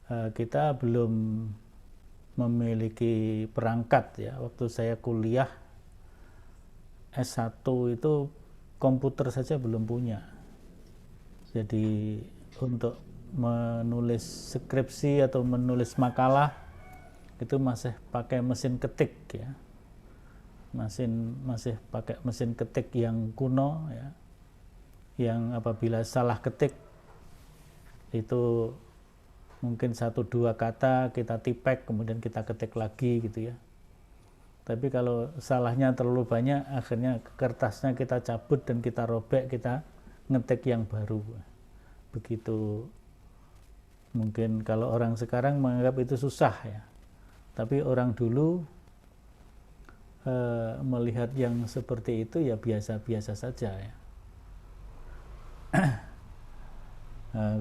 kita belum memiliki perangkat ya. Waktu saya kuliah S1 itu komputer saja belum punya. Jadi untuk menulis skripsi atau menulis makalah itu masih pakai mesin ketik ya. Masih pakai mesin ketik yang kuno ya. Yang apabila salah ketik itu mungkin 1-2 kata kita tipek kemudian kita ketik lagi gitu ya. Tapi kalau salahnya terlalu banyak, akhirnya kertasnya kita cabut dan kita robek, kita ngetik yang baru. Begitu. Mungkin kalau orang sekarang menganggap itu susah ya. Tapi orang dulu melihat yang seperti itu ya biasa-biasa saja ya.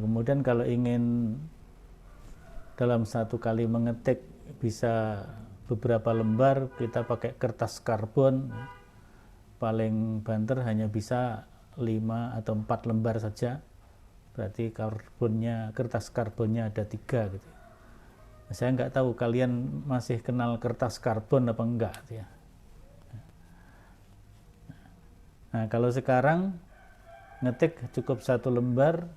Kemudian kalau ingin dalam satu kali mengetik bisa beberapa lembar, kita pakai kertas karbon, paling banter hanya bisa 5 atau 4 lembar saja, berarti kertas karbonnya ada 3 gitu. Saya nggak tahu kalian masih kenal kertas karbon apa enggak ya. Nah kalau sekarang ngetik cukup 1 lembar,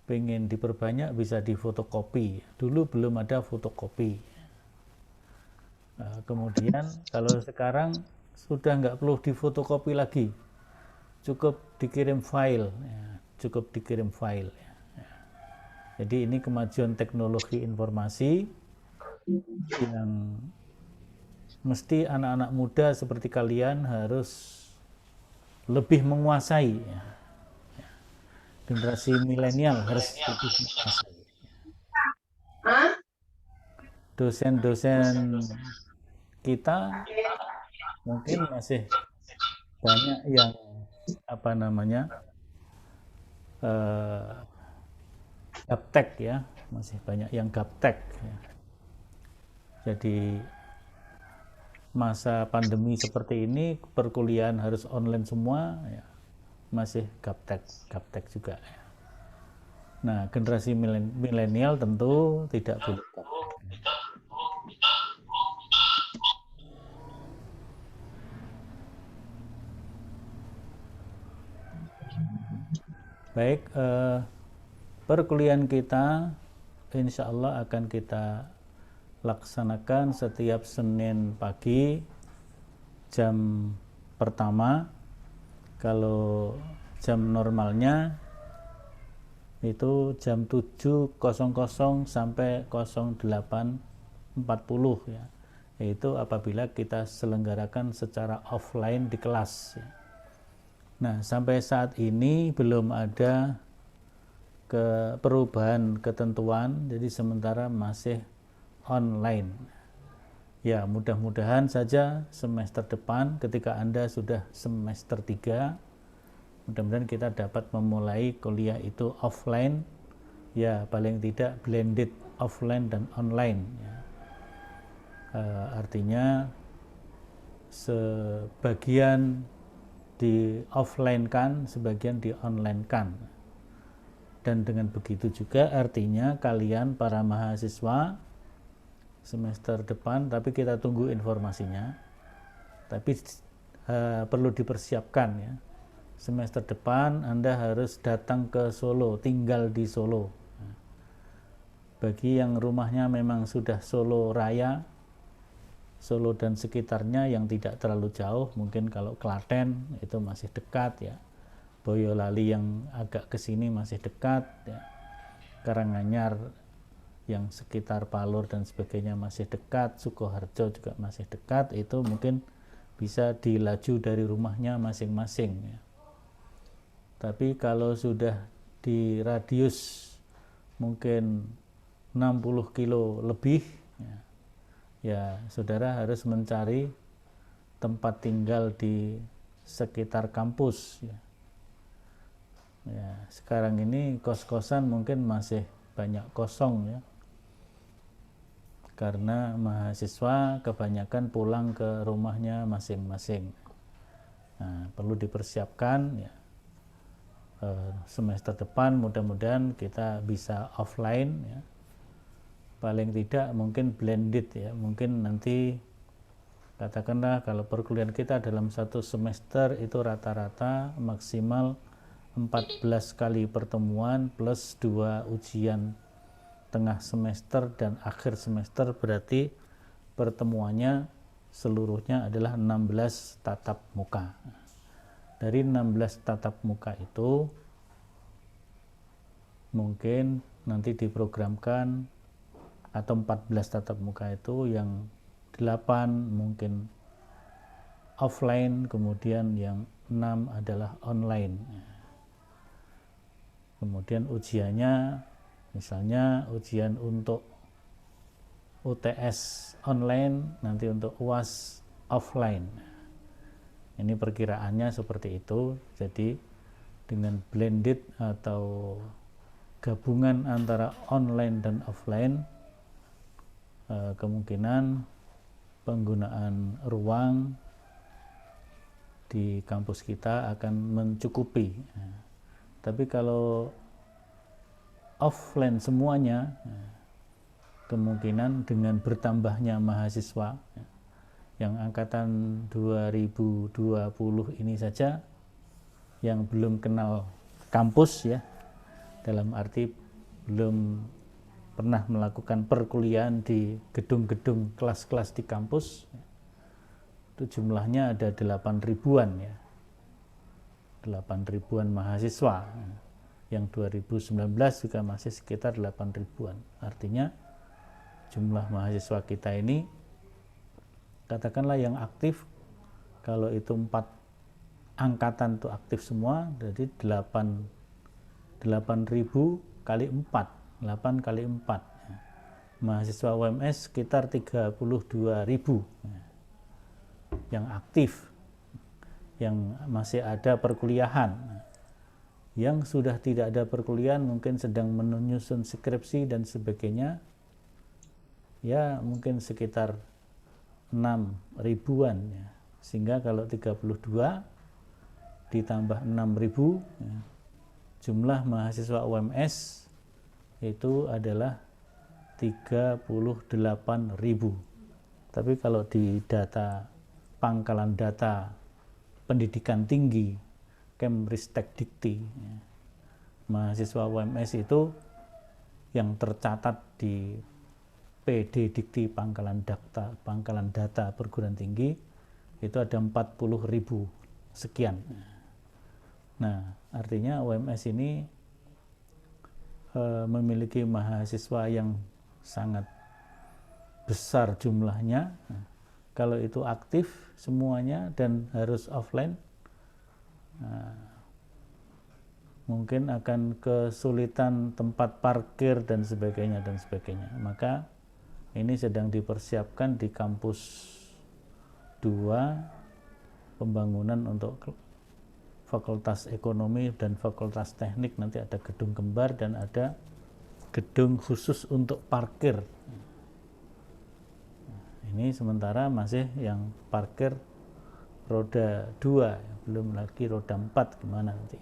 pengen diperbanyak bisa difotokopi. Dulu belum ada fotokopi. Kemudian kalau sekarang sudah nggak perlu difotokopi lagi, cukup dikirim file ya, cukup dikirim file ya. Jadi ini kemajuan teknologi informasi yang mesti anak-anak muda seperti kalian harus lebih menguasai ya. Generasi milenial harus lebih menguasai. Dosen-dosen kita mungkin masih banyak yang apa namanya gaptek ya, masih banyak yang gaptek ya. Jadi masa pandemi seperti ini perkuliahan harus online semua ya, masih gaptek gaptek juga ya. Nah generasi milenial tentu tidak boleh gaptek. Baik, perkuliahan kita insya Allah akan kita laksanakan setiap Senin pagi jam pertama. Kalau jam normalnya itu jam 7.00 sampai 08.40 ya. Yaitu apabila kita selenggarakan secara offline di kelas ya. Nah, sampai saat ini belum ada perubahan ketentuan, jadi sementara masih online. Ya, mudah-mudahan saja semester depan ketika Anda sudah semester 3, mudah-mudahan kita dapat memulai kuliah itu offline, ya paling tidak blended offline dan online. Ya. Artinya sebagian di offline kan, sebagian di online kan. Dan dengan begitu juga artinya kalian para mahasiswa semester depan, tapi kita tunggu informasinya. Tapi perlu dipersiapkan ya. Semester depan Anda harus datang ke Solo, tinggal di Solo. Bagi yang rumahnya memang sudah Solo Raya, Solo dan sekitarnya yang tidak terlalu jauh, mungkin kalau Klaten itu masih dekat ya. Boyolali yang agak ke sini masih dekat ya. Karanganyar yang sekitar Palur dan sebagainya masih dekat, Sukoharjo juga masih dekat, itu mungkin bisa dilaju dari rumahnya masing-masing ya. Tapi kalau sudah di radius mungkin 60 kilo lebih ya, ya saudara harus mencari tempat tinggal di sekitar kampus ya. Ya, sekarang ini kos-kosan mungkin masih banyak kosong ya, karena mahasiswa kebanyakan pulang ke rumahnya masing-masing. Nah, perlu dipersiapkan ya. Semester depan mudah-mudahan kita bisa offline ya. paling tidak mungkin blended ya, mungkin nanti katakanlah kalau perkuliahan kita dalam satu semester itu rata-rata maksimal 14 kali pertemuan plus 2 ujian tengah semester dan akhir semester, berarti pertemuannya seluruhnya adalah 16 tatap muka. Dari 16 tatap muka itu mungkin nanti diprogramkan, atau 14 tatap muka itu yang 8 mungkin offline, kemudian yang 6 adalah online. Kemudian ujiannya misalnya ujian untuk UTS online, nanti untuk UAS offline. Ini perkiraannya seperti itu. Jadi dengan blended atau gabungan antara online dan offline, kemungkinan penggunaan ruang di kampus kita akan mencukupi. Tapi kalau offline semuanya, kemungkinan dengan bertambahnya mahasiswa yang angkatan 2020 ini saja yang belum kenal kampus ya, dalam arti belum pernah melakukan perkuliahan di gedung-gedung kelas-kelas di kampus, itu jumlahnya ada 8 ribuan ya, 8 ribuan mahasiswa. Yang 2019 juga masih sekitar 8 ribuan. Artinya jumlah mahasiswa kita ini, katakanlah yang aktif, kalau itu 4 angkatan itu aktif semua, jadi 8.000 kali 4, 8 kali 4. Mahasiswa UMS sekitar 32.000 yang aktif, yang masih ada perkuliahan. Yang sudah tidak ada perkuliahan mungkin sedang menyusun skripsi dan sebagainya, ya mungkin sekitar 6 ribuan ya. Sehingga kalau 32 ditambah 6.000 ya, jumlah mahasiswa UMS itu adalah 38.000. Tapi kalau di data pangkalan data pendidikan tinggi Kemristek-Dikti ya, mahasiswa UMS itu yang tercatat di PD Dikti pangkalan data perguruan tinggi itu ada 40.000 sekian. Nah, artinya UMS ini memiliki mahasiswa yang sangat besar jumlahnya. Nah, kalau itu aktif semuanya dan harus offline, nah, mungkin akan kesulitan tempat parkir dan sebagainya dan sebagainya. Maka ini sedang dipersiapkan di kampus 2 pembangunan untuk Fakultas Ekonomi dan Fakultas Teknik, nanti ada gedung kembar dan ada gedung khusus untuk parkir. Ini sementara masih yang parkir roda 2, belum lagi roda 4 gimana nanti.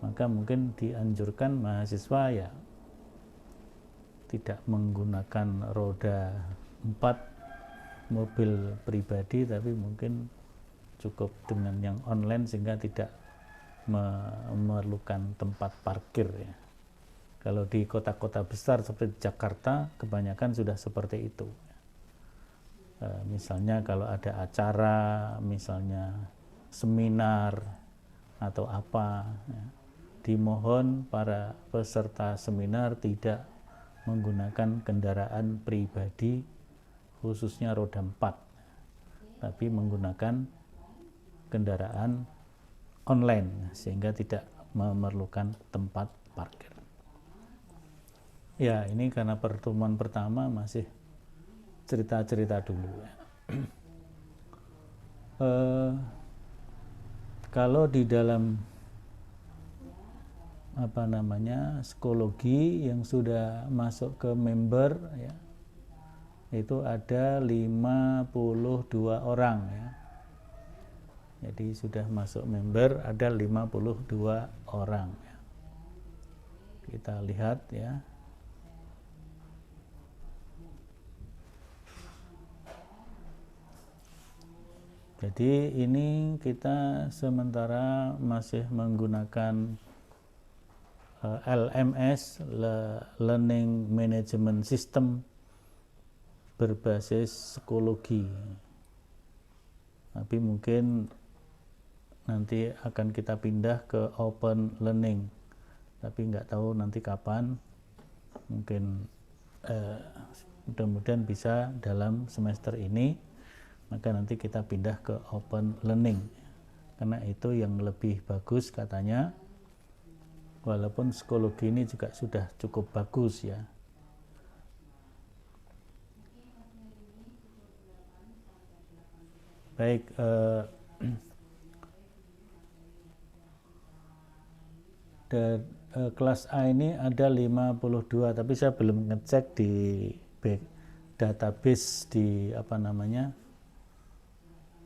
Maka mungkin dianjurkan mahasiswa ya tidak menggunakan roda 4 mobil pribadi, tapi mungkin cukup dengan yang online sehingga tidak memerlukan tempat parkir ya. Kalau di kota-kota besar seperti Jakarta kebanyakan sudah seperti itu. Misalnya kalau ada acara, misalnya seminar atau apa ya, dimohon para peserta seminar tidak menggunakan kendaraan pribadi khususnya roda 4, tapi menggunakan kendaraan online sehingga tidak memerlukan tempat parkir. Ya, ini karena pertemuan pertama masih cerita-cerita dulu ya. Kalau di dalam psikologi yang sudah masuk ke member ya, itu ada 52 orang ya. Jadi sudah masuk member ada 52 orang ya. Kita lihat ya. Jadi ini kita sementara masih menggunakan LMS, Learning Management System, berbasis psikologi. Tapi mungkin nanti akan kita pindah ke open learning, tapi nggak tahu nanti kapan. Mungkin mudah-mudahan bisa dalam semester ini, maka nanti kita pindah ke open learning, karena itu yang lebih bagus katanya, walaupun psikologi ini juga sudah cukup bagus ya. Baik, kelas A ini ada 52, tapi saya belum ngecek di database di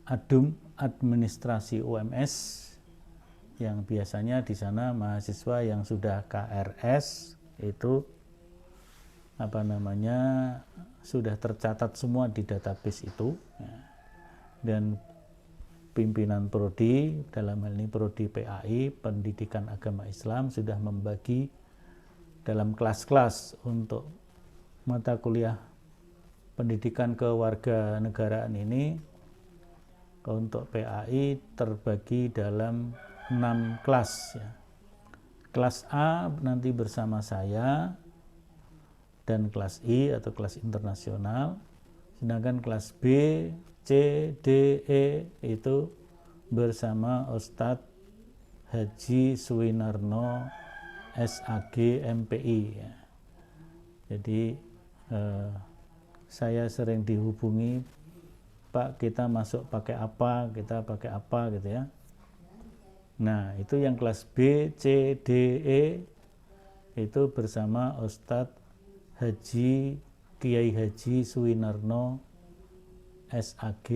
ADUM, administrasi UMS, yang biasanya di sana mahasiswa yang sudah KRS itu sudah tercatat semua di database itu, dan pimpinan prodi, dalam hal ini prodi PAI, Pendidikan Agama Islam, sudah membagi dalam kelas-kelas untuk mata kuliah pendidikan kewarganegaraan ini. Untuk PAI terbagi dalam 6 kelas ya. Kelas A nanti bersama saya dan kelas I atau kelas internasional, sedangkan kelas B, C, D, E itu bersama Ustadz Haji Suwinarno SAG MPI ya. Jadi saya sering dihubungi, Pak, kita masuk pakai apa, kita pakai apa gitu ya. Nah, itu yang kelas B, C, D, E itu bersama Ustadz Kiai Haji Suwinarno SAG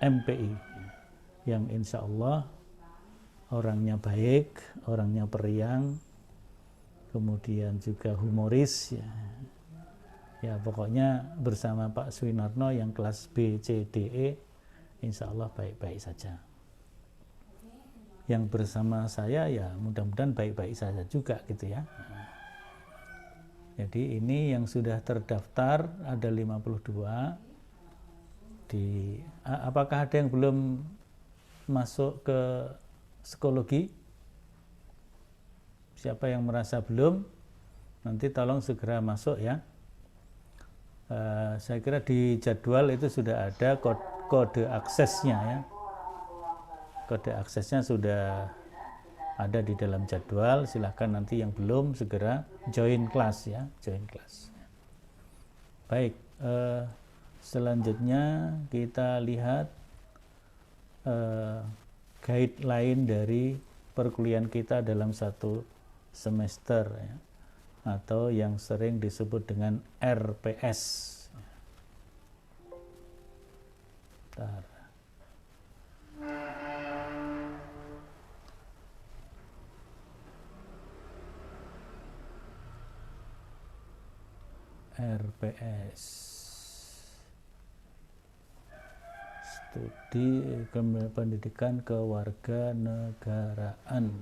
MPI, yang insya Allah orangnya baik, orangnya periang, kemudian juga humoris ya. Ya pokoknya bersama Pak Suwinarno yang kelas B, C, D, E insya Allah baik-baik saja. Yang bersama saya ya mudah-mudahan baik-baik saja juga gitu ya. Jadi ini yang sudah terdaftar ada 52. Apakah ada yang belum masuk ke psikologi? Siapa yang merasa belum, nanti tolong segera masuk ya. Saya kira di jadwal itu sudah ada kode aksesnya ya. Kode aksesnya sudah ada di dalam jadwal. Silahkan nanti yang belum segera join kelas ya, join kelas. Baik, selanjutnya kita lihat guideline dari perkuliahan kita dalam satu semester ya, atau yang sering disebut dengan RPS. Bentar. RPS, Studi Pendidikan Kewarganegaraan.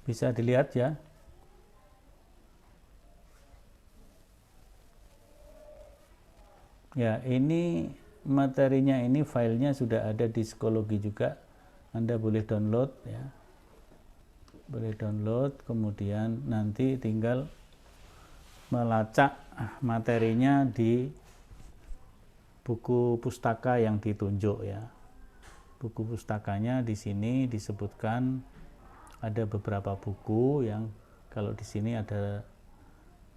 Bisa dilihat ya. Ya, ini materinya, ini filenya sudah ada di psikologi juga. Anda boleh download ya. Boleh download, kemudian nanti tinggal melacak materinya di buku pustaka yang ditunjuk ya. Buku pustakanya di sini disebutkan ada beberapa buku yang kalau di sini ada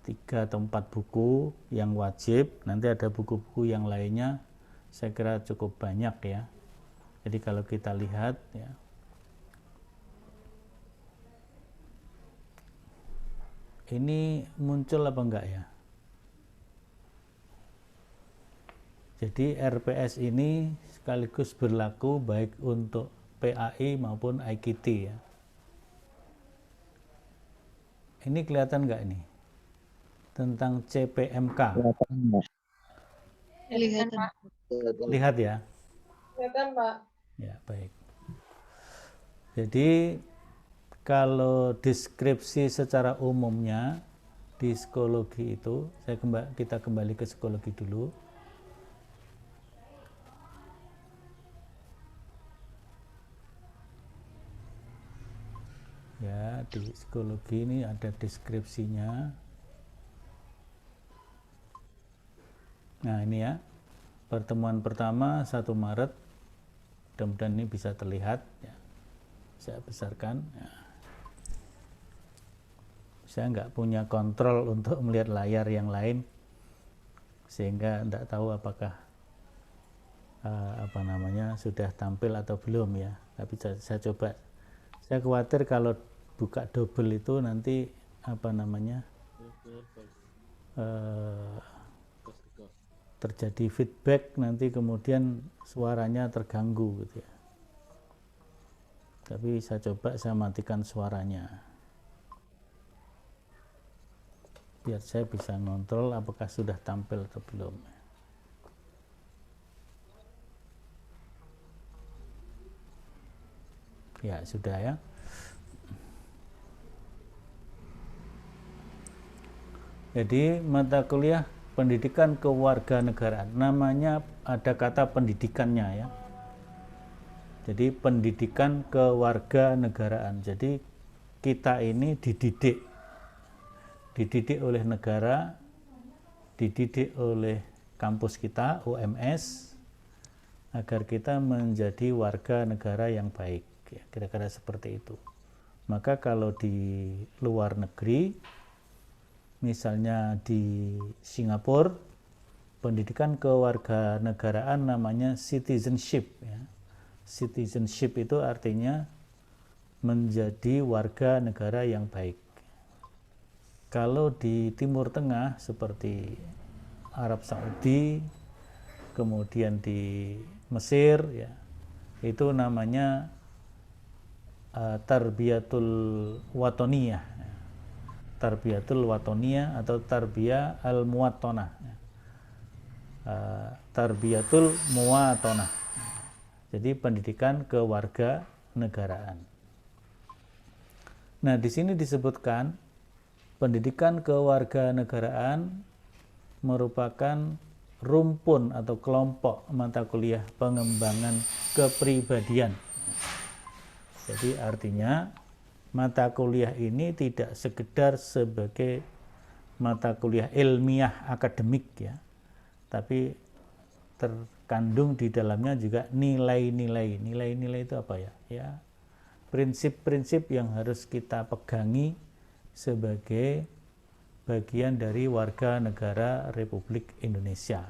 3 atau 4 buku yang wajib, nanti ada buku-buku yang lainnya saya kira cukup banyak ya. Jadi kalau kita lihat ya, ini muncul apa enggak ya? Jadi RPS ini sekaligus berlaku baik untuk PAI maupun IKT ya. Ini kelihatan nggak ini? Tentang CPMK. Kelihatan. Lihat ya. Kelihatan, Pak. Ya, baik. Jadi kalau deskripsi secara umumnya di psikologi itu, kita kembali ke psikologi dulu. Ya, di psikologi ini ada deskripsinya. Nah, ini ya. Pertemuan pertama 1 Maret. Mudah-mudahan ini bisa terlihat ya. Saya besarkan ya. Saya nggak punya kontrol untuk melihat layar yang lain sehingga nggak tahu apakah sudah tampil atau belum ya. Tapi saya coba. Saya khawatir kalau buka double itu nanti terjadi feedback, nanti kemudian suaranya terganggu gitu ya. Tapi saya coba saya matikan suaranya biar saya bisa ngontrol apakah sudah tampil atau belum. Ya, sudah ya. Jadi mata kuliah pendidikan kewarganegaraan, namanya ada kata pendidikannya ya. Jadi pendidikan kewarganegaraan. Jadi kita ini dididik oleh negara, dididik oleh kampus kita UMS agar kita menjadi warga negara yang baik. Ya, kira-kira seperti itu. Maka kalau di luar negeri, misalnya di Singapura, pendidikan kewarganegaraan namanya citizenship ya. Citizenship itu artinya menjadi warga negara yang baik. Kalau di Timur Tengah seperti Arab Saudi, kemudian di Mesir ya, itu namanya tarbiyatul watoniyah. Tarbiyatul watoniyah atau tarbiyah al-muwattonah. Tarbiyatul muwattonah. Jadi pendidikan kewarganegaraan. Nah, di sini disebutkan pendidikan kewarganegaraan merupakan rumpun atau kelompok mata kuliah pengembangan kepribadian. Jadi artinya mata kuliah ini tidak sekedar sebagai mata kuliah ilmiah akademik ya, tapi terkandung di dalamnya juga nilai-nilai. Nilai-nilai itu apa ya? Ya, prinsip-prinsip yang harus kita pegangi sebagai bagian dari warga negara Republik Indonesia,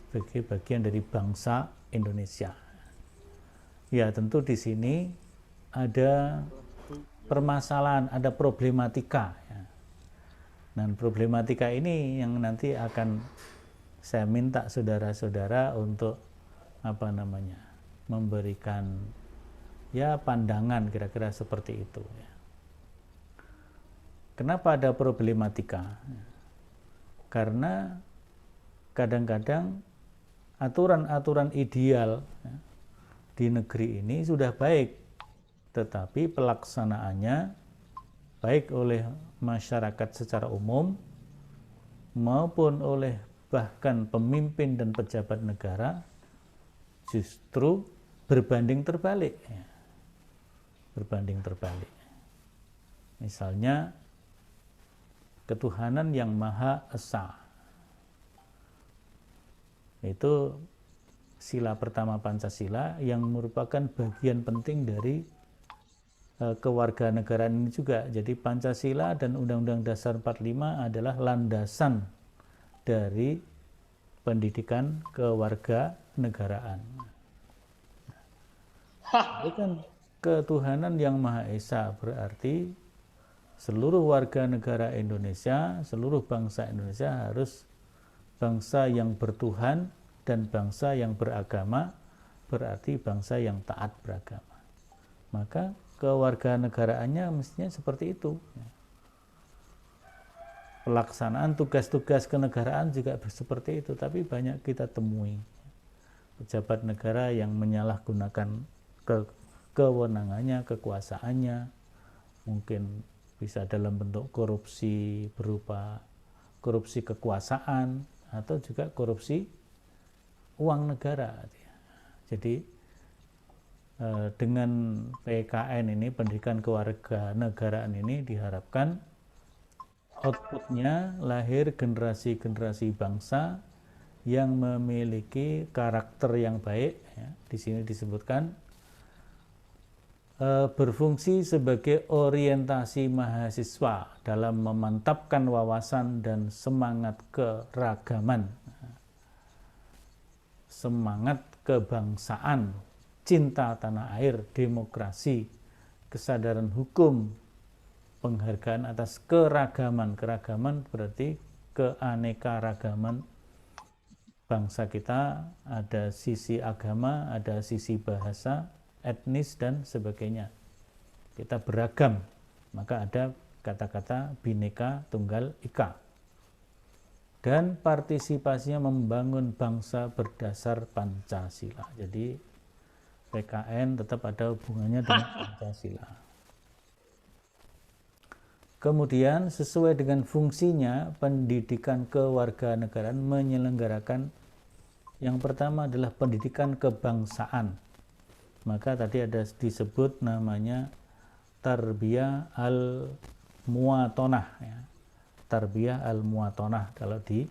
sebagai bagian dari bangsa Indonesia. Ya, tentu di sini ada permasalahan, ada problematika ya. Dan problematika ini yang nanti akan saya minta saudara-saudara untuk memberikan ya pandangan kira-kira seperti itu ya. Kenapa ada problematika? Karena kadang-kadang aturan-aturan ideal ya, di negeri ini sudah baik, tetapi pelaksanaannya baik oleh masyarakat secara umum maupun oleh bahkan pemimpin dan pejabat negara justru berbanding terbalik ya. Berbanding terbalik. Misalnya ketuhanan yang Maha Esa, itu sila pertama Pancasila yang merupakan bagian penting dari kewarganegaraan ini juga. Jadi Pancasila dan Undang-Undang Dasar 45 adalah landasan dari pendidikan kewarganegaraan. Itu kan ketuhanan yang Maha Esa, berarti seluruh warga negara Indonesia, seluruh bangsa Indonesia harus bangsa yang bertuhan dan bangsa yang beragama, berarti bangsa yang taat beragama. Maka kewarganegaraannya mestinya seperti itu. Pelaksanaan tugas-tugas kenegaraan juga seperti itu, tapi banyak kita temui pejabat negara yang menyalahgunakan kewenangannya, kekuasaannya, mungkin bisa dalam bentuk korupsi berupa korupsi kekuasaan atau juga korupsi uang negara. Jadi dengan PKN ini, pendidikan kewarganegaraan ini, diharapkan outputnya lahir generasi-generasi bangsa yang memiliki karakter yang baik. Ya, di sini disebutkan berfungsi sebagai orientasi mahasiswa dalam memantapkan wawasan dan semangat keragaman, semangat kebangsaan, cinta tanah air, demokrasi, kesadaran hukum, penghargaan atas keragaman. Keragaman berarti keanekaragaman bangsa kita, ada sisi agama, ada sisi bahasa, etnis, dan sebagainya. Kita beragam, maka ada kata-kata Bhinneka Tunggal Ika. Dan partisipasinya membangun bangsa berdasar Pancasila. Jadi PKN tetap ada hubungannya dengan Pancasila. Kemudian sesuai dengan fungsinya, pendidikan kewarganegaraan menyelenggarakan yang pertama adalah pendidikan kebangsaan. Maka tadi ada disebut namanya tarbiyah al-muwatonah, ya. Tarbiyah al-muwatonah kalau di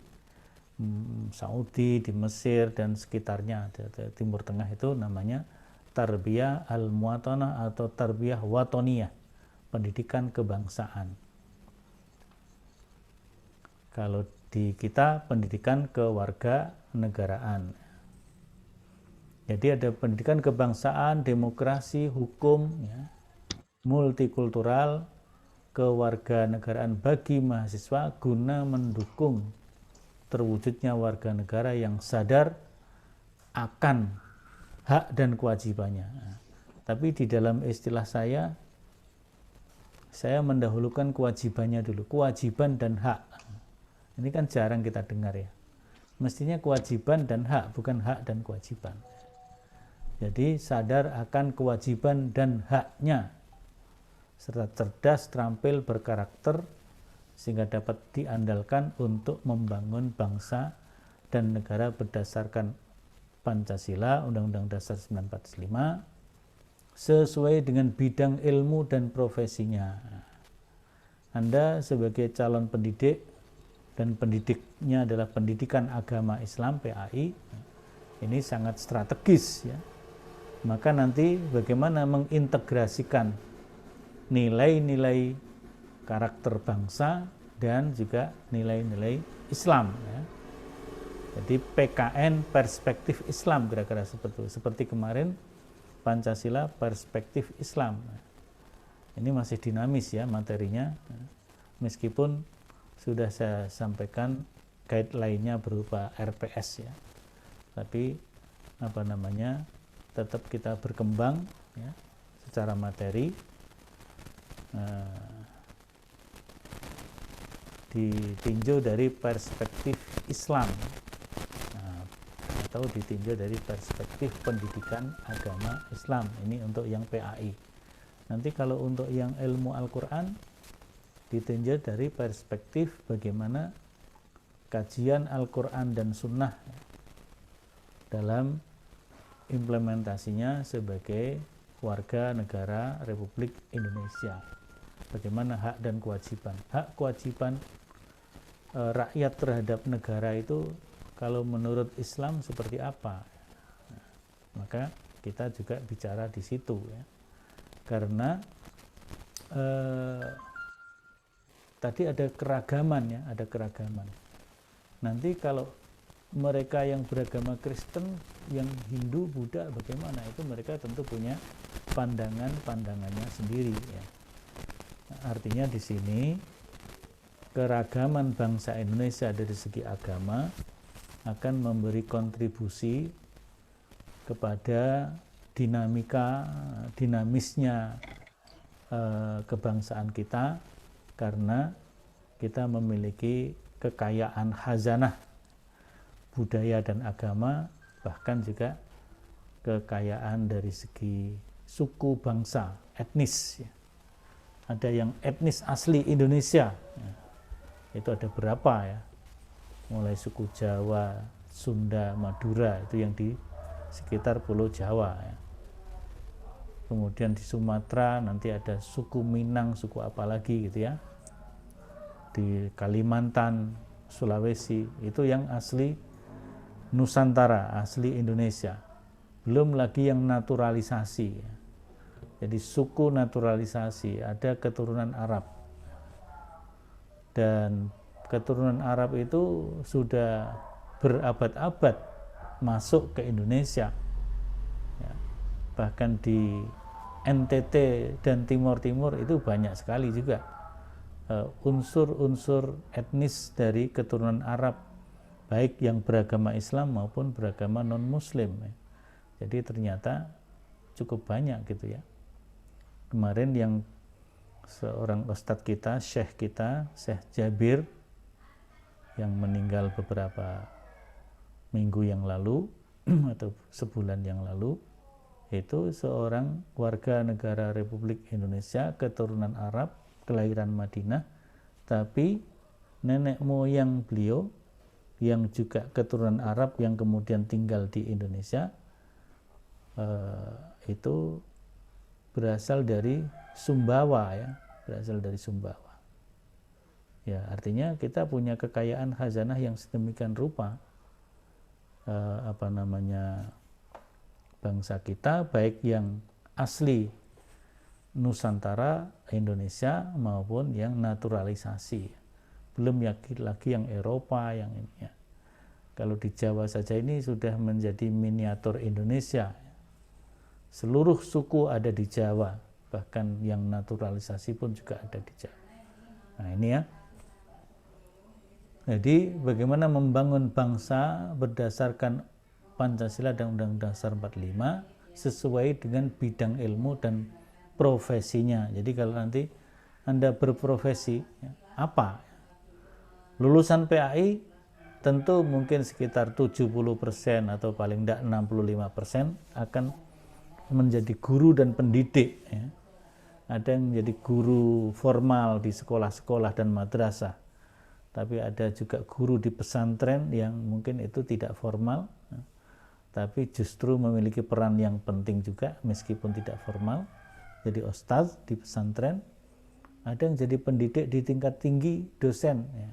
Saudi, di Mesir dan sekitarnya, Timur Tengah, itu namanya tarbiyah al-muwatonah atau tarbiyah watoniyah, pendidikan kebangsaan. Kalau di kita pendidikan kewarganegaraan. Jadi ada pendidikan kebangsaan, demokrasi, hukum, ya, multikultural, kewarganegaraan bagi mahasiswa guna mendukung terwujudnya warga negara yang sadar akan hak dan kewajibannya. Tapi di dalam istilah saya mendahulukan kewajibannya dulu, kewajiban dan hak. Ini kan jarang kita dengar, ya. Mestinya kewajiban dan hak, bukan hak dan kewajiban. Jadi sadar akan kewajiban dan haknya, serta cerdas, terampil, berkarakter, sehingga dapat diandalkan untuk membangun bangsa dan negara berdasarkan Pancasila, Undang-Undang Dasar 1945, sesuai dengan bidang ilmu dan profesinya. Anda sebagai calon pendidik, dan pendidiknya adalah pendidikan agama Islam, PAI, ini sangat strategis, ya. Maka nanti bagaimana mengintegrasikan nilai-nilai karakter bangsa dan juga nilai-nilai Islam, ya. Jadi PKN perspektif Islam, kira-kira seperti itu. Seperti kemarin Pancasila perspektif Islam. Ini masih dinamis, ya, materinya, meskipun sudah saya sampaikan guideline-nya berupa RPS, ya. Tapi tetap kita berkembang, ya, secara materi, ditinjau dari perspektif Islam, atau ditinjau dari perspektif pendidikan agama Islam. Ini untuk yang PAI. Nanti kalau untuk yang ilmu Al-Quran, ditinjau dari perspektif bagaimana kajian Al-Quran dan Sunnah dalam implementasinya sebagai warga negara Republik Indonesia. Bagaimana hak dan kewajiban. Hak kewajiban rakyat terhadap negara itu kalau menurut Islam seperti apa? Maka kita juga bicara di situ, ya. Karena tadi ada keragaman ya, ada keragaman. Nanti kalau mereka yang beragama Kristen, yang Hindu, Buddha, bagaimana? Itu mereka tentu punya pandangannya sendiri ya. Artinya di sini keragaman bangsa Indonesia dari segi agama akan memberi kontribusi kepada dinamisnya kebangsaan kita, karena kita memiliki kekayaan khazanah budaya dan agama, bahkan juga kekayaan dari segi suku, bangsa, etnis ya. Ada yang etnis asli Indonesia ya. Itu ada berapa ya, mulai suku Jawa, Sunda, Madura, itu yang di sekitar Pulau Jawa ya. Kemudian di Sumatera nanti ada suku Minang, suku apa lagi gitu ya. Di Kalimantan, Sulawesi, itu yang asli Nusantara, asli Indonesia. Belum lagi yang naturalisasi ya. Jadi suku naturalisasi, ada keturunan Arab. Dan keturunan Arab itu sudah berabad-abad masuk ke Indonesia ya. Bahkan di NTT dan Timur Timur itu banyak sekali juga unsur-unsur etnis dari keturunan Arab, baik yang beragama Islam maupun beragama non-Muslim ya. Jadi ternyata cukup banyak gitu ya. Kemarin yang seorang ustadz kita, Syekh Jabir, yang meninggal beberapa minggu yang lalu atau sebulan yang lalu, itu seorang warga negara Republik Indonesia keturunan Arab, kelahiran Madinah, tapi nenek moyang beliau yang juga keturunan Arab yang kemudian tinggal di Indonesia itu berasal dari Sumbawa ya, berasal dari Sumbawa. Ya, artinya kita punya kekayaan khazanah yang sedemikian rupa bangsa kita, baik yang asli Nusantara, Indonesia maupun yang naturalisasi. Belum lagi yang Eropa, yang ini ya. Kalau di Jawa saja ini sudah menjadi miniatur Indonesia. Seluruh suku ada di Jawa, bahkan yang naturalisasi pun juga ada di Jawa. Nah ini ya. Jadi bagaimana membangun bangsa berdasarkan Pancasila dan Undang-Undang Dasar 45 sesuai dengan bidang ilmu dan profesinya. Jadi kalau nanti Anda berprofesi ya, apa? Lulusan PAI tentu mungkin sekitar 70% atau paling tidak 65% akan menjadi guru dan pendidik ya. Ada yang menjadi guru formal di sekolah-sekolah dan madrasah, tapi ada juga guru di pesantren yang mungkin itu tidak formal ya, tapi justru memiliki peran yang penting juga meskipun tidak formal. Jadi ustadz di pesantren, ada yang jadi pendidik di tingkat tinggi, dosen ya.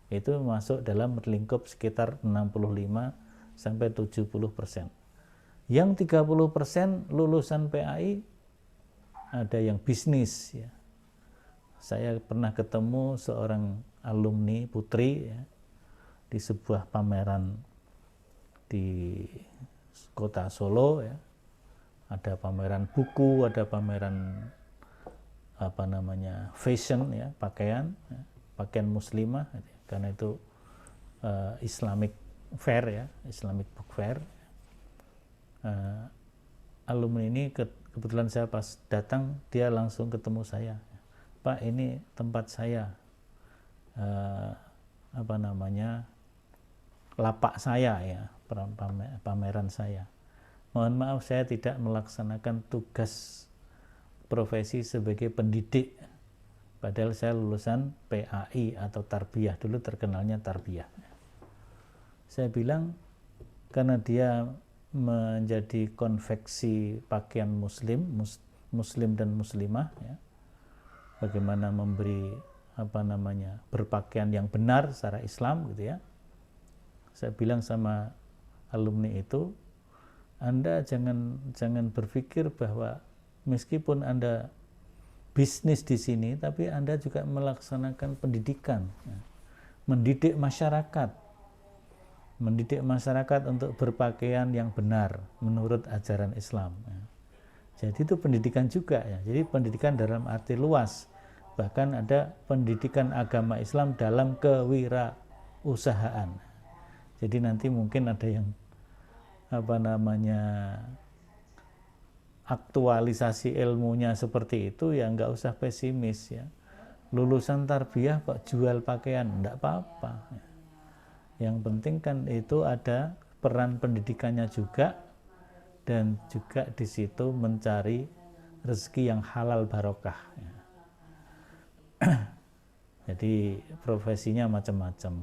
Itu masuk dalam lingkup sekitar 65-70%. Yang 30% lulusan PAI ada yang bisnis ya. Saya pernah ketemu seorang alumni putri ya, di sebuah pameran di kota Solo ya. Ada pameran buku, ada pameran fashion ya, pakaian muslimah ya. Karena itu Islamic Fair ya, Islamic Book Fair. Alumni ini kebetulan saya pas datang, dia langsung ketemu saya, Pak ini tempat saya, lapak saya ya, pameran saya. Mohon maaf saya tidak melaksanakan tugas profesi sebagai pendidik, padahal saya lulusan PAI atau tarbiyah, dulu terkenalnya tarbiyah. Saya bilang karena dia menjadi konveksi pakaian muslim dan muslimah ya, bagaimana memberi berpakaian yang benar secara Islam gitu ya. Saya bilang sama alumni itu, Anda jangan berpikir bahwa meskipun Anda bisnis di sini, tapi Anda juga melaksanakan pendidikan, ya. Mendidik masyarakat untuk berpakaian yang benar menurut ajaran Islam, ya. Jadi itu pendidikan juga, ya. Jadi pendidikan dalam arti luas, bahkan ada pendidikan agama Islam dalam kewirausahaan. Jadi nanti mungkin ada yang aktualisasi ilmunya seperti itu, ya nggak usah pesimis, ya. Lulusan tarbiyah kok jual pakaian, enggak apa-apa, ya. Yang penting kan itu ada peran pendidikannya juga, dan juga di situ mencari rezeki yang halal barokah, ya. Jadi profesinya macam-macam.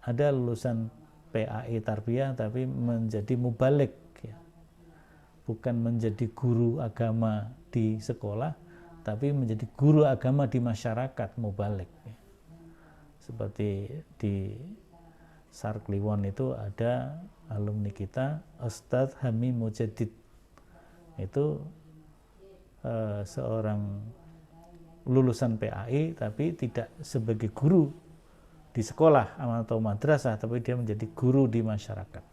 Ada lulusan PAI tarbiyah tapi menjadi mubalik, ya. Bukan menjadi guru agama di sekolah, tapi menjadi guru agama di masyarakat, mubalik, ya. Seperti di Sarkliwon itu ada alumni kita, Ustadz Hami Mujadid. Itu seorang lulusan PAI tapi tidak sebagai guru di sekolah atau madrasah, tapi dia menjadi guru di masyarakat.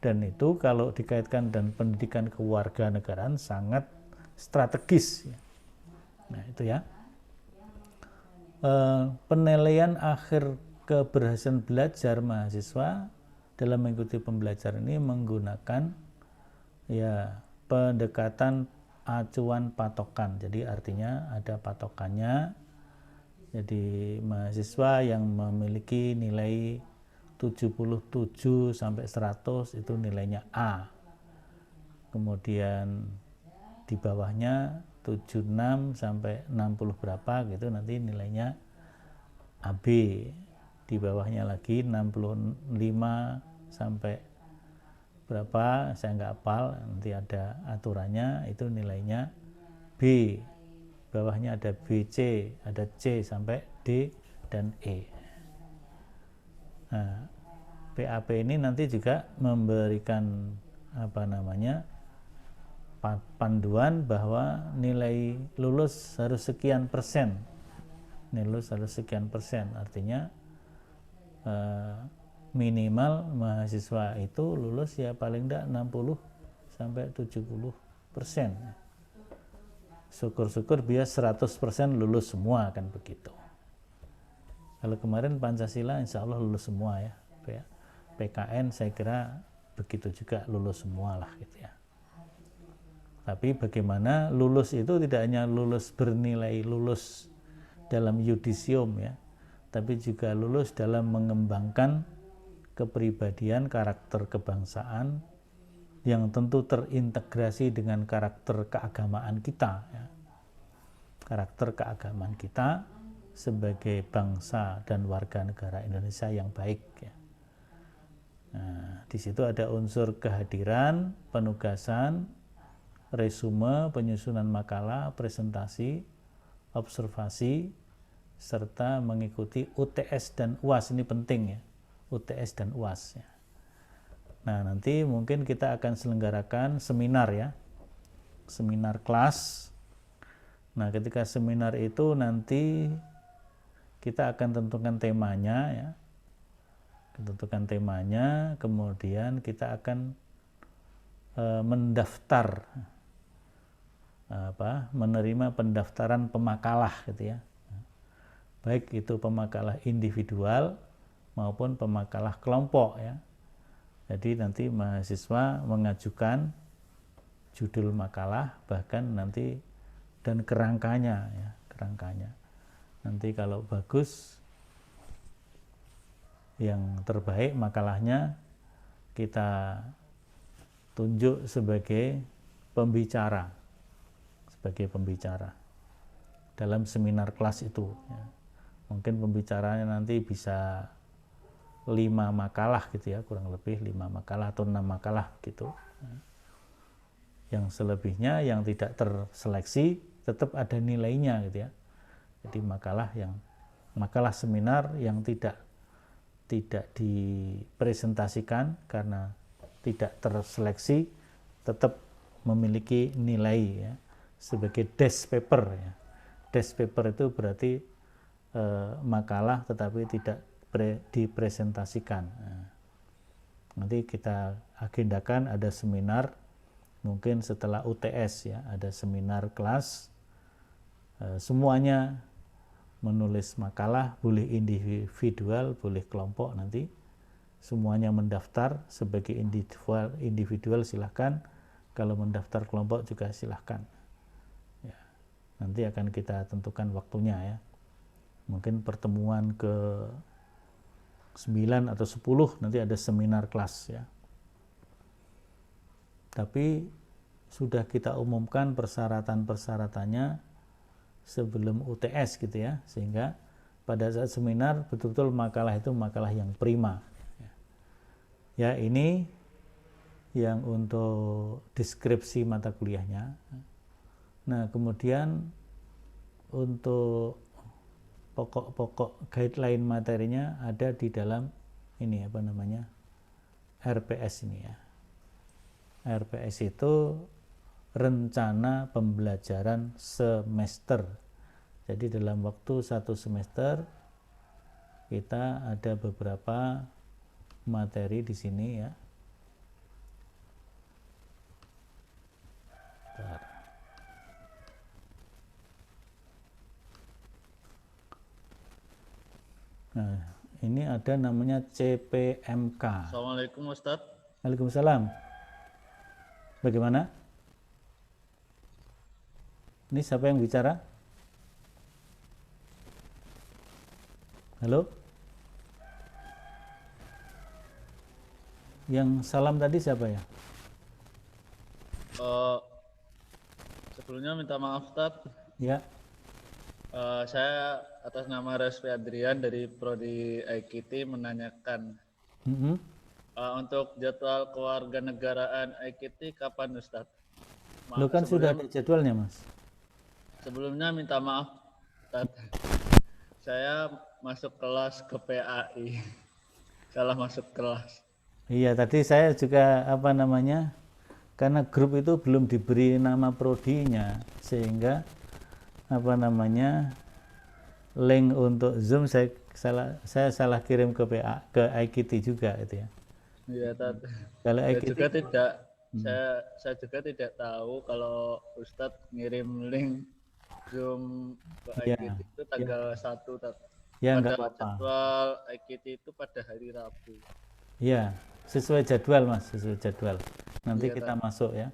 Dan itu kalau dikaitkan dan pendidikan kewarganegaraan sangat strategis, ya. Nah itu, ya. Penilaian akhir keberhasilan belajar mahasiswa dalam mengikuti pembelajaran ini menggunakan, ya, pendekatan acuan patokan. Jadi artinya ada patokannya. Jadi mahasiswa yang memiliki nilai 77 sampai 100 itu nilainya A. Kemudian di bawahnya 76 sampai 60 berapa gitu, nanti nilainya AB. Di bawahnya lagi 65 sampai berapa, saya nggak hafal, nanti ada aturannya, itu nilainya B. Bawahnya ada BC, ada C sampai D dan E. Nah, PAP ini nanti juga memberikan panduan bahwa nilai lulus harus sekian persen. Lulus harus sekian persen, artinya minimal mahasiswa itu lulus ya paling enggak 60 sampai 70%. Syukur-syukur biar 100% lulus semua, kan begitu. Kalau kemarin Pancasila insya Allah lulus semua, ya. PKN saya kira begitu juga lulus semua lah gitu, ya. Tapi bagaimana lulus itu tidak hanya lulus bernilai lulus dalam yudisium, ya, tapi juga lulus dalam mengembangkan kepribadian, karakter kebangsaan yang tentu terintegrasi dengan karakter keagamaan kita, ya. Karakter keagamaan kita sebagai bangsa dan warga negara Indonesia yang baik, ya. Nah, di situ ada unsur kehadiran, penugasan, resume, penyusunan makalah, presentasi, observasi, serta mengikuti UTS dan UAS. Ini penting, ya, UTS dan UAS, ya. Nah, nanti mungkin kita akan selenggarakan seminar, ya, seminar kelas. Nah, ketika seminar itu nanti kita akan tentukan temanya, ya, kemudian kita akan mendaftar, menerima pendaftaran pemakalah, gitu, ya. Baik itu pemakalah individual maupun pemakalah kelompok, ya. Jadi nanti mahasiswa mengajukan judul makalah, bahkan nanti dan kerangkanya, ya, kerangkanya. Nanti kalau bagus, yang terbaik makalahnya kita tunjuk sebagai pembicara dalam seminar kelas itu, ya. Mungkin pembicaranya nanti bisa 5 makalah gitu, ya, kurang lebih 5 makalah atau 6 makalah gitu. Yang selebihnya yang tidak terseleksi tetap ada nilainya, gitu, ya. Jadi makalah seminar yang tidak dipresentasikan karena tidak terseleksi tetap memiliki nilai, ya, sebagai desk paper, ya. desk paper itu berarti makalah tetapi tidak dipresentasikan. Nanti kita agendakan ada seminar mungkin setelah UTS ya, ada seminar kelas, semuanya menulis makalah, boleh individual, boleh kelompok, nanti semuanya mendaftar sebagai individual silahkan, kalau mendaftar kelompok juga silahkan ya. Nanti akan kita tentukan waktunya ya, mungkin pertemuan ke 9 atau 10 nanti ada seminar kelas ya. Tapi sudah kita umumkan persyaratan-persyaratannya sebelum UTS gitu ya, sehingga pada saat seminar betul-betul makalah itu makalah yang prima ya. Ini yang untuk deskripsi mata kuliahnya. Nah kemudian untuk pokok-pokok guideline materinya ada di dalam ini apa namanya, RPS ini ya. RPS itu rencana pembelajaran semester. Jadi dalam waktu 1 semester kita ada beberapa materi di sini ya. Bentar. Nah, ini ada namanya CPMK. Assalamualaikum Ustadz. Waalaikumsalam. Bagaimana? Ini siapa yang bicara? Halo? Yang salam tadi siapa ya? Sebelumnya minta maaf Ustadz. Ya. Saya atas nama Respi Adrian dari Prodi IKT menanyakan untuk jadwal kewarganegaraan IKT kapan Ustadz? Lo kan sudah ada jadwalnya Mas. Sebelumnya minta maaf Ustadz. Saya masuk kelas ke PAI. Salah masuk kelas. Iya, tadi saya juga apa namanya, karena grup itu belum diberi nama prodinya, sehingga apa namanya, link untuk Zoom saya salah kirim ke IKT juga itu ya. Iya, Tad. Kalau Saya IKT juga tidak saya juga tidak tahu kalau Ustadz ngirim link Zoom ke IKT itu tanggal 1 Tad. Ya enggak Padahal apa-apa. jadwal IKT itu pada hari Rabu. Iya, sesuai jadwal Mas, sesuai jadwal. Nanti kita masuk ya.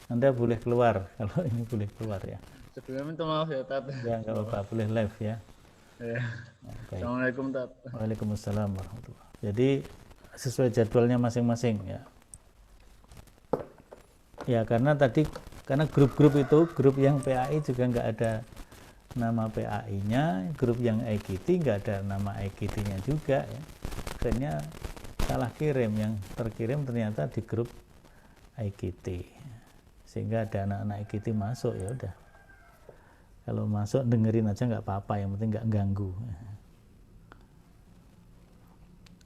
Anda boleh keluar kalau ini boleh keluar ya. Sebelumnya minta maaf ya Tad. Ya enggak apa-apa, boleh live ya. Ya. Baik. Assalamualaikum Tad. Waalaikumsalam warahmatullahi. Jadi sesuai jadwalnya masing-masing ya. Ya karena grup-grup itu, grup yang PAI juga nggak ada nama PAI-nya, grup yang IKT nggak ada nama IKT-nya juga ya. Akhirnya salah kirim, yang terkirim ternyata di grup IKT, sehingga ada anak-anak IKT masuk, ya udah. Kalau masuk dengerin aja nggak apa-apa, yang penting nggak ganggu.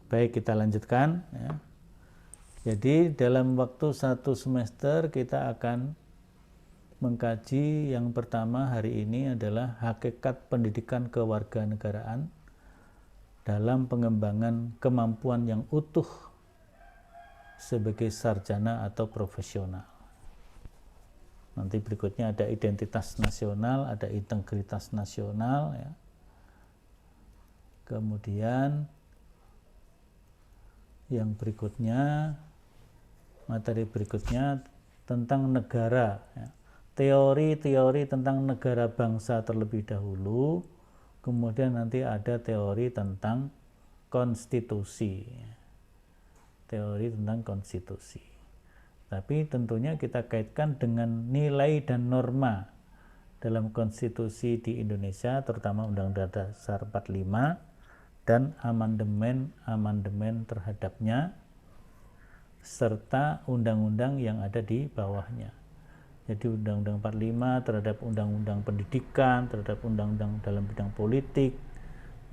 Baik, kita lanjutkan ya. Jadi dalam waktu 1 semester kita akan mengkaji yang pertama hari ini adalah hakikat pendidikan kewarganegaraan dalam pengembangan kemampuan yang utuh sebagai sarjana atau profesional. Nanti berikutnya ada identitas nasional, ada integritas nasional ya. Kemudian yang berikutnya, materi berikutnya tentang negara ya. Teori-teori tentang negara bangsa terlebih dahulu, kemudian nanti ada teori tentang konstitusi. Teori tentang konstitusi. Tapi tentunya kita kaitkan dengan nilai dan norma dalam konstitusi di Indonesia, terutama Undang-Undang Dasar 45 dan amandemen-amandemen terhadapnya, serta undang-undang yang ada di bawahnya. Jadi Undang-Undang 45 terhadap Undang-Undang Pendidikan, terhadap Undang-Undang dalam bidang politik,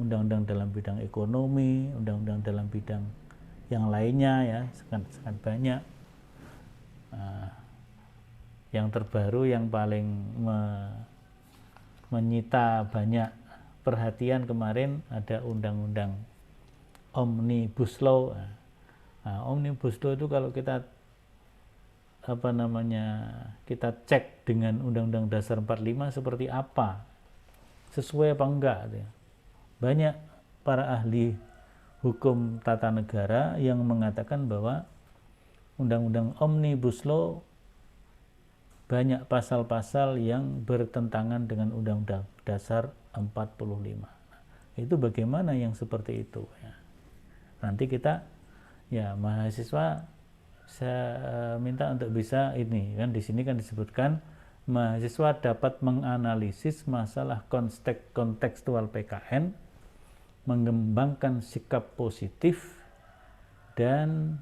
Undang-Undang dalam bidang ekonomi, Undang-Undang dalam bidang yang lainnya ya, sangat banyak. Yang terbaru yang paling menyita banyak perhatian kemarin ada undang-undang Omnibus Law. Nah, Omnibus Law itu kalau kita kita cek dengan Undang-Undang Dasar 45 seperti apa, sesuai apa enggak. Banyak para ahli hukum tata negara yang mengatakan bahwa Undang-Undang Omnibus Law banyak pasal-pasal yang bertentangan dengan Undang-Undang Dasar 45. Itu bagaimana yang seperti itu ya. Nanti kita ya mahasiswa saya minta untuk bisa ini kan, di sini kan disebutkan mahasiswa dapat menganalisis masalah kontekstual PKN, mengembangkan sikap positif dan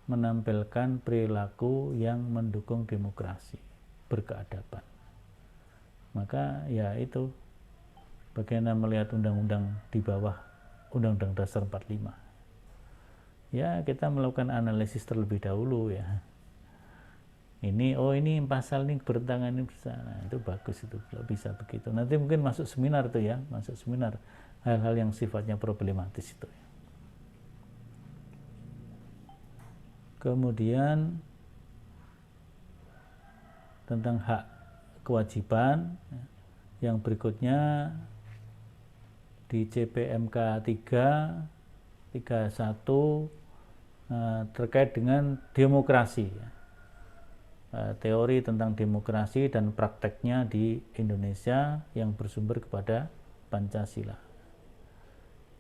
menampilkan perilaku yang mendukung demokrasi berkeadaban. Maka ya itu bagaimana melihat undang-undang di bawah Undang-Undang Dasar 45. Ya kita melakukan analisis terlebih dahulu ya. Ini pasal ini bertentangan ini nah, itu bagus, itu bisa begitu. Nanti mungkin masuk seminar tuh ya, masuk seminar hal-hal yang sifatnya problematis itu. Kemudian tentang hak kewajiban yang berikutnya di CPMK 31 terkait dengan demokrasi, teori tentang demokrasi dan prakteknya di Indonesia yang bersumber kepada Pancasila.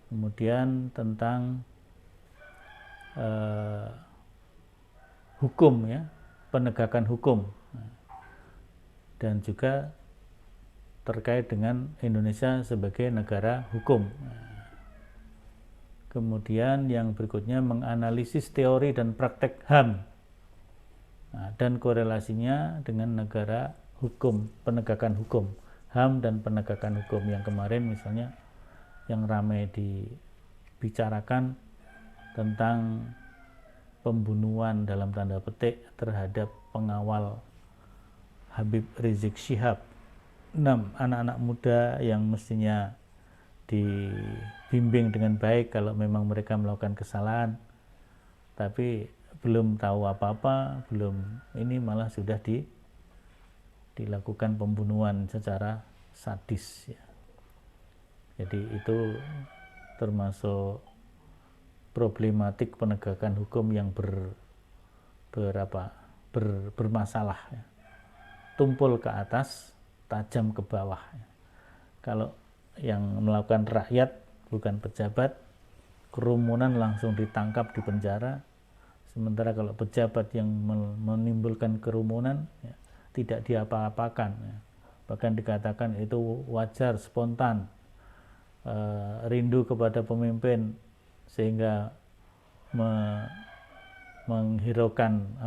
Kemudian tentang hukum ya, penegakan hukum, dan juga terkait dengan Indonesia sebagai negara hukum. Kemudian yang berikutnya menganalisis teori dan praktek HAM dan korelasinya dengan negara hukum, penegakan hukum, HAM dan penegakan hukum. Yang kemarin misalnya yang ramai dibicarakan tentang pembunuhan dalam tanda petik terhadap pengawal Habib Rizik Syihab, 6 anak-anak muda yang mestinya dibimbing dengan baik kalau memang mereka melakukan kesalahan, tapi belum tahu apa-apa, ini malah sudah dilakukan pembunuhan secara sadis ya. Jadi itu termasuk problematik penegakan hukum yang bermasalah ya. Tumpul ke atas, tajam ke bawah ya. Kalau yang melakukan rakyat bukan pejabat, kerumunan langsung ditangkap di penjara. Sementara kalau pejabat yang menimbulkan kerumunan ya, tidak diapa-apakan ya. Bahkan dikatakan itu wajar, spontan, rindu kepada pemimpin sehingga menghiraukan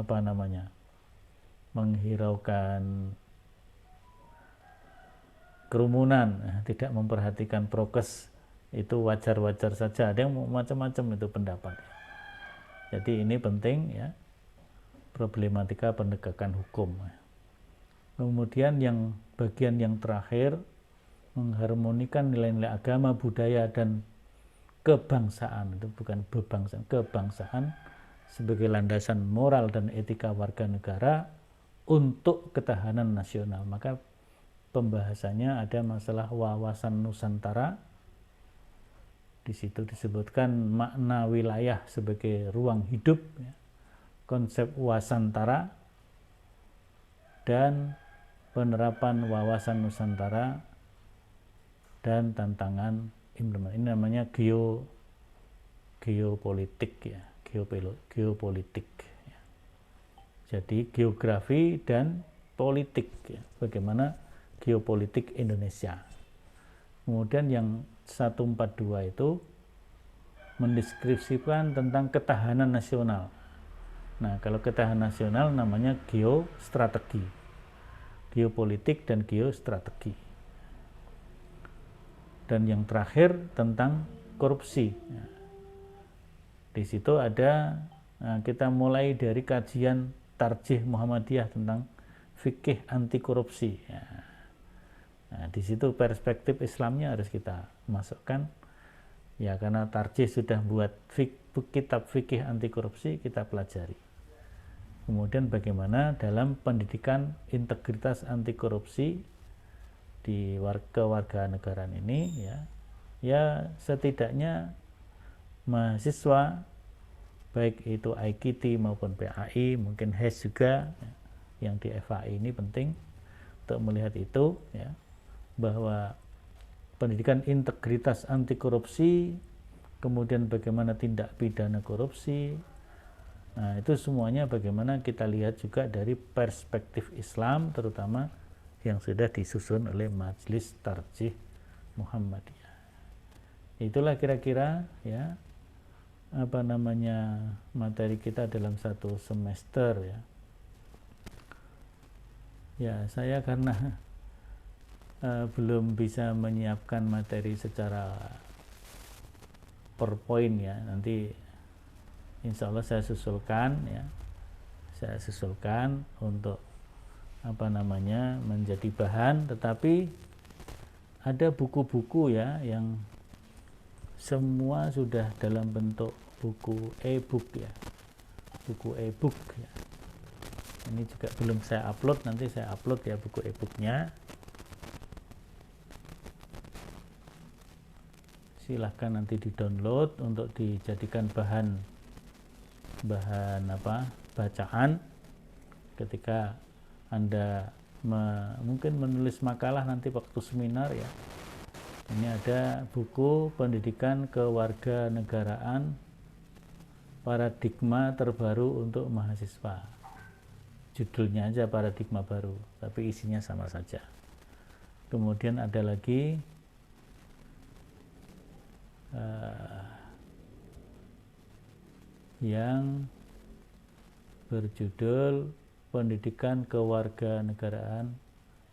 kerumunan, tidak memperhatikan prokes, itu wajar-wajar saja. Ada yang macam-macam itu pendapat. Jadi ini penting ya, problematika penegakan hukum. Kemudian yang bagian yang terakhir, mengharmonikan nilai-nilai agama, budaya dan kebangsaan, itu bukan bebangsaan, kebangsaan sebagai landasan moral dan etika warga negara untuk ketahanan nasional. Maka pembahasannya ada masalah wawasan Nusantara. Di situ disebutkan makna wilayah sebagai ruang hidup, ya, konsep wasantara, dan penerapan wawasan Nusantara dan tantangan implementasi. Ini namanya geopolitik ya, geopolitik. Ya. Jadi geografi dan politik, ya. Bagaimana geopolitik Indonesia. Kemudian yang 142 itu mendeskripsikan tentang ketahanan nasional. Nah, kalau ketahanan nasional namanya geostrategi, geopolitik dan geostrategi. Dan yang terakhir tentang korupsi. Di situ ada, kita mulai dari kajian Tarjih Muhammadiyah tentang fikih anti korupsi. Nah, di situ perspektif Islamnya harus kita masukkan. Ya, karena Tarjih sudah buat kitab fikih anti korupsi, kita pelajari. Kemudian bagaimana dalam pendidikan integritas anti korupsi di kewarganegaraan ini, ya setidaknya mahasiswa baik itu IKT maupun PAI, mungkin HES juga, yang di FAI ini penting untuk melihat itu, ya, bahwa pendidikan integritas anti korupsi, kemudian bagaimana tindak pidana korupsi, nah itu semuanya bagaimana kita lihat juga dari perspektif Islam, terutama yang sudah disusun oleh Majelis Tarjih Muhammadiyah. Itulah kira-kira ya materi kita dalam satu semester, ya. Ya, saya karena belum bisa menyiapkan materi secara per poin, ya, nanti insya Allah saya susulkan untuk menjadi bahan. Tetapi ada buku-buku, ya, yang semua sudah dalam bentuk buku e-book, ya, buku e-book, ya. Ini juga belum saya upload, nanti saya upload ya buku e-booknya. Silahkan nanti di-download untuk dijadikan bahan bacaan ketika Anda mungkin menulis makalah nanti waktu seminar, ya. Ini ada buku pendidikan kewarganegaraan paradigma terbaru untuk mahasiswa. Judulnya aja paradigma baru, tapi isinya sama saja. Kemudian ada lagi yang berjudul pendidikan kewarganegaraan.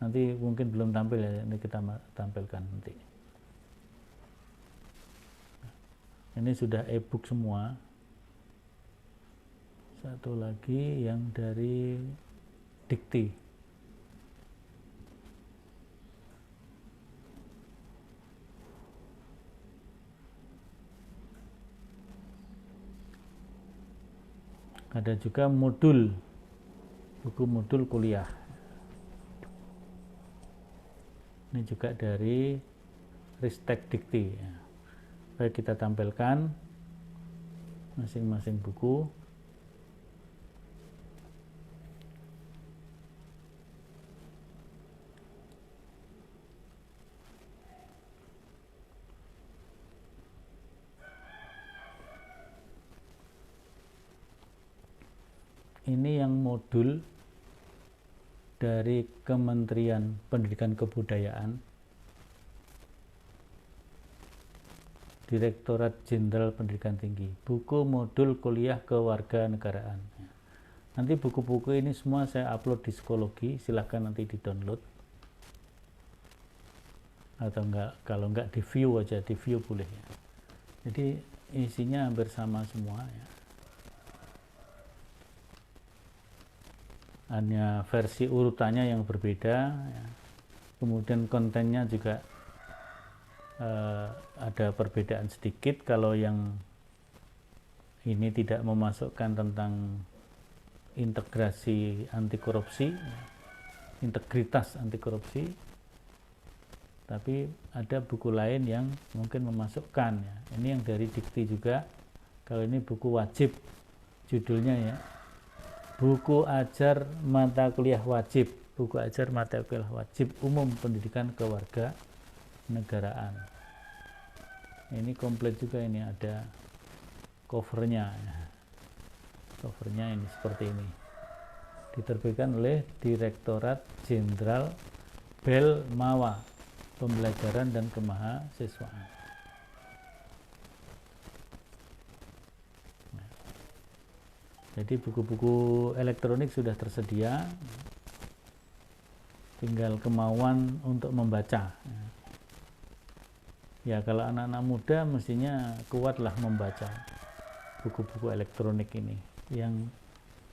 Nanti mungkin belum tampil, ya, ini kita tampilkan nanti. Ini sudah e-book semua. Satu lagi yang dari Dikti. Ada juga modul, buku modul kuliah. Ini juga dari Ristek Dikti, ya. Baik, kita tampilkan masing-masing buku. Ini yang modul dari Kementerian Pendidikan Kebudayaan, Direktorat Jenderal Pendidikan Tinggi, buku modul kuliah kewarganegaraan. Nanti buku-buku ini semua saya upload di Psikologi, silahkan nanti di-download. Atau kalau enggak di view aja, di view boleh, ya. Jadi isinya hampir sama semua, ya. Hanya versi urutannya yang berbeda, ya. Kemudian kontennya juga ada perbedaan sedikit. Kalau yang ini tidak memasukkan tentang integrasi anti korupsi, integritas anti korupsi, tapi ada buku lain yang mungkin memasukkan, ya. Ini yang dari Dikti juga. Kalau ini buku wajib, judulnya, ya, buku ajar mata kuliah wajib, buku ajar mata kuliah wajib umum pendidikan kewarganegaraan. Ini komplit juga, ini ada covernya, ya. Covernya ini seperti ini, diterbitkan oleh Direktorat Jenderal Bel Mawa, Pembelajaran dan Kemahasiswaan. Jadi buku-buku elektronik sudah tersedia, tinggal kemauan untuk membaca. Ya, kalau anak-anak muda mestinya kuatlah membaca buku-buku elektronik ini. Yang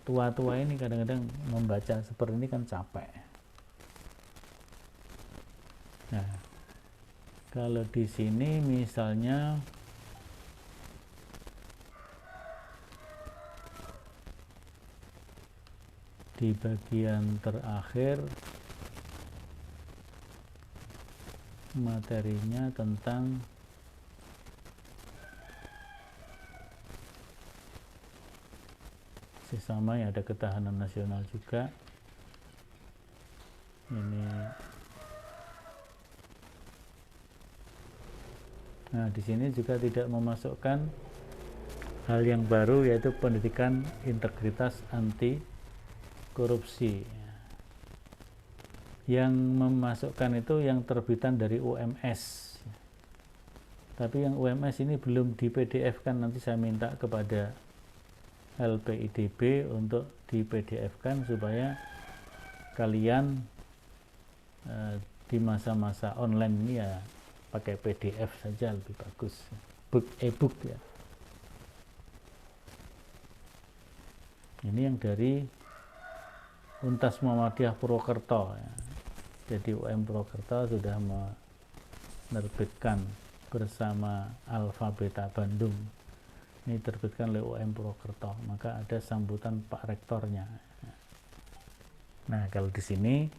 tua-tua ini kadang-kadang membaca seperti ini kan capek. Nah, kalau di sini misalnya di bagian terakhir materinya tentang sama ya, ada ketahanan nasional juga ini. Nah, di sini juga tidak memasukkan hal yang baru, yaitu pendidikan integritas anti korupsi. Yang memasukkan itu yang terbitan dari UMS, tapi yang UMS ini belum di PDF kan, nanti saya minta kepada LPIDB untuk di PDF kan supaya kalian di masa-masa online ini ya pakai PDF saja lebih bagus, e-book ya. Ini yang dari Untas Muhammadiyah Purwokerto ya. Jadi UM Purwokerto sudah menerbitkan bersama Alfa Beta Bandung. Ini terbitkan oleh UM Purwokerto, maka ada sambutan Pak Rektornya. Nah, kalau di sini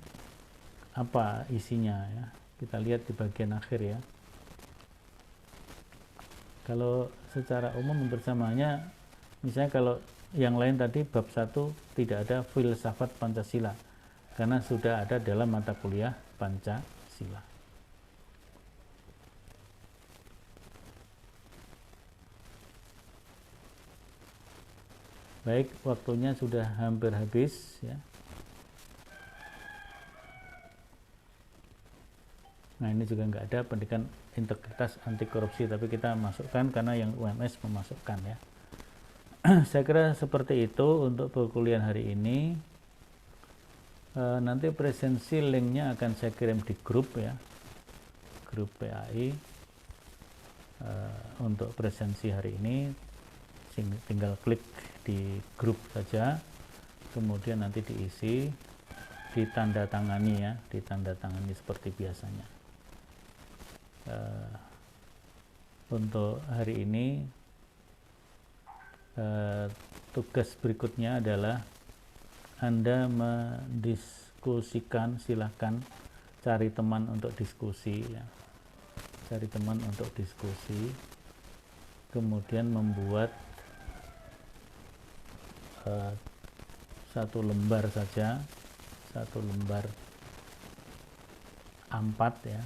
apa isinya ya? Kita lihat di bagian akhir ya. Kalau secara umum bersamanya, misalnya kalau yang lain tadi bab 1 tidak ada filsafat Pancasila karena sudah ada dalam mata kuliah Pancasila. Baik, waktunya sudah hampir habis ya. Nah, ini juga nggak ada pendidikan integritas anti korupsi, tapi kita masukkan karena yang UMS memasukkan ya. Saya kira seperti itu untuk perkuliahan hari ini. Nanti presensi linknya akan saya kirim di grup ya, grup PAI. Untuk presensi hari ini tinggal klik di grup saja, kemudian nanti diisi, ditandatangani ya, ditandatangani seperti biasanya. Untuk hari ini tugas berikutnya adalah Anda mendiskusikan, silahkan cari teman untuk diskusi ya. Cari teman untuk diskusi, kemudian membuat satu lembar saja, satu lembar A4 ya,